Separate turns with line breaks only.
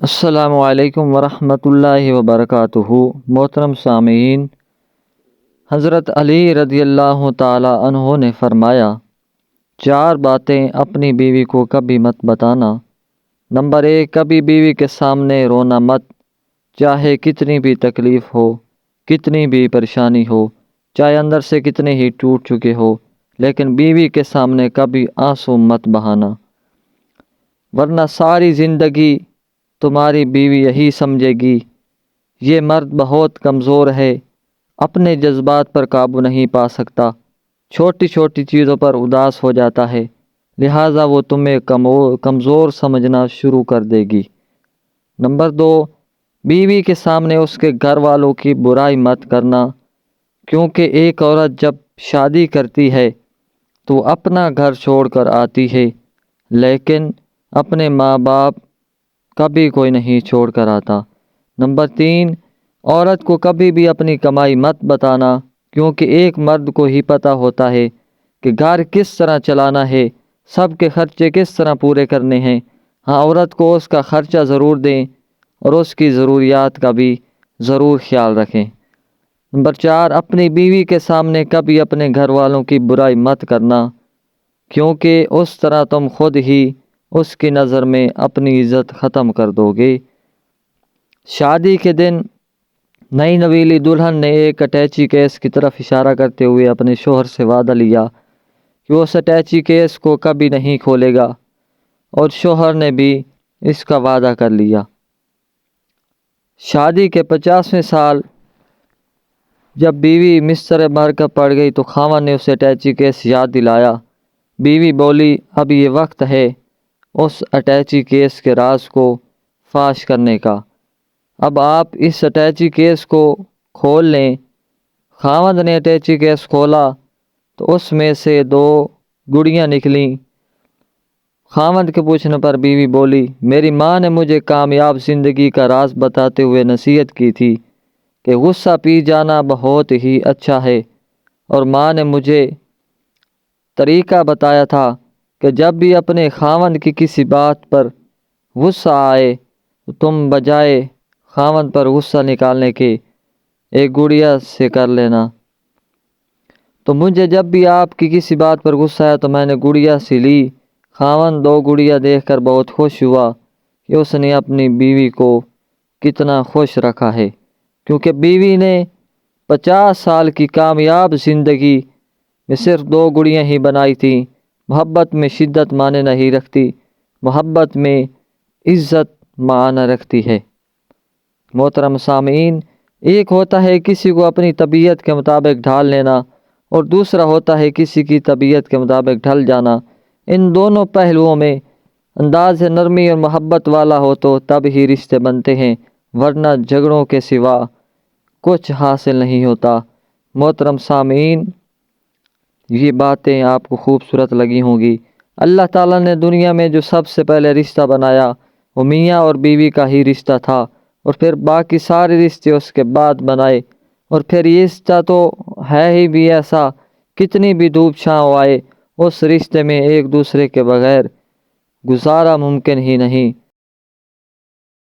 السلام علیکم ورحمۃ اللہ وبرکاتہ۔ محترم سامعین، حضرت علی رضی اللہ تعالی عنہ نے فرمایا، 4 باتیں اپنی بیوی کو کبھی مت بتانا۔ نمبر 1، کبھی بیوی کے سامنے رونا مت، چاہے کتنی بھی تکلیف ہو، کتنی بھی پریشانی ہو، چاہے اندر سے کتنے ہی ٹوٹ چکے ہو، لیکن بیوی کے سامنے کبھی آنسو مت بہانا، ورنہ ساری زندگی تمہاری بیوی یہی سمجھے گی یہ مرد بہت کمزور ہے، اپنے جذبات پر قابو نہیں پا سکتا، چھوٹی چھوٹی چیزوں پر اداس ہو جاتا ہے، لہٰذا وہ تمہیں کمزور سمجھنا شروع کر دے گی۔ نمبر 2، بیوی کے سامنے اس کے گھر والوں کی برائی مت کرنا، کیونکہ ایک عورت جب شادی کرتی ہے تو اپنا گھر چھوڑ کر آتی ہے، لیکن اپنے ماں باپ کبھی کوئی نہیں چھوڑ کر آتا۔ نمبر 3، عورت کو کبھی بھی اپنی کمائی مت بتانا، کیونکہ ایک مرد کو ہی پتہ ہوتا ہے کہ گھر کس طرح چلانا ہے، سب کے خرچے کس طرح پورے کرنے ہیں۔ ہاں، عورت کو اس کا خرچہ ضرور دیں اور اس کی ضروریات کا بھی ضرور خیال رکھیں۔ نمبر 4، اپنی بیوی کے سامنے کبھی اپنے گھر والوں کی برائی مت کرنا، کیونکہ اس طرح تم خود ہی اس کی نظر میں اپنی عزت ختم کر دو گے۔ شادی کے دن نئی نویلی دلہن نے ایک اٹیچی کیس کی طرف اشارہ کرتے ہوئے اپنے شوہر سے وعدہ لیا کہ وہ اس اٹیچی کیس کو کبھی نہیں کھولے گا، اور شوہر نے بھی اس کا وعدہ کر لیا۔ شادی کے 50ویں سال جب بیوی بستر مرگ پڑ گئی تو خاوند نے اسے اٹیچی کیس یاد دلایا۔ بیوی بولی، اب یہ وقت ہے اس اٹیچی کیس کے راز کو فاش کرنے کا، اب آپ اس اٹیچی کیس کو کھول لیں۔ خاوند نے اٹیچی کیس کھولا تو اس میں سے 2 گڑیاں نکلیں۔ خاوند کے پوچھنے پر بیوی بولی، میری ماں نے مجھے کامیاب زندگی کا راز بتاتے ہوئے نصیحت کی تھی کہ غصہ پی جانا بہت ہی اچھا ہے، اور ماں نے مجھے طریقہ بتایا تھا کہ جب بھی اپنے خاوند کی کسی بات پر غصہ آئے تو تم بجائے خاوند پر غصہ نکالنے کے ایک گڑیا سے کر لینا۔ تو مجھے جب بھی آپ کی کسی بات پر غصہ آیا تو میں نے گڑیا سے لی۔ خاوند 2 گڑیا دیکھ کر بہت خوش ہوا کہ اس نے اپنی بیوی کو کتنا خوش رکھا ہے، کیونکہ بیوی نے 50 سال کی کامیاب زندگی میں صرف 2 گڑیاں ہی بنائی تھیں۔ محبت میں شدت معنی نہیں رکھتی، محبت میں عزت معنی رکھتی ہے۔ محترم سامعین، ایک ہوتا ہے کسی کو اپنی طبیعت کے مطابق ڈھال لینا، اور دوسرا ہوتا ہے کسی کی طبیعت کے مطابق ڈھل جانا۔ ان دونوں پہلوؤں میں انداز نرمی اور محبت والا ہو تو تب ہی رشتے بنتے ہیں، ورنہ جھگڑوں کے سوا کچھ حاصل نہیں ہوتا۔ محترم سامعین، یہ باتیں آپ کو خوبصورت لگی ہوں گی۔ اللہ تعالیٰ نے دنیا میں جو سب سے پہلے رشتہ بنایا وہ میاں اور بیوی کا ہی رشتہ تھا، اور پھر باقی سارے رشتے اس کے بعد بنائے، اور پھر یہ رشتہ تو ہے ہی بھی ایسا، کتنی بھی دھوپ چھاؤں آئے اس رشتے میں ایک دوسرے کے بغیر گزارا ممکن ہی نہیں۔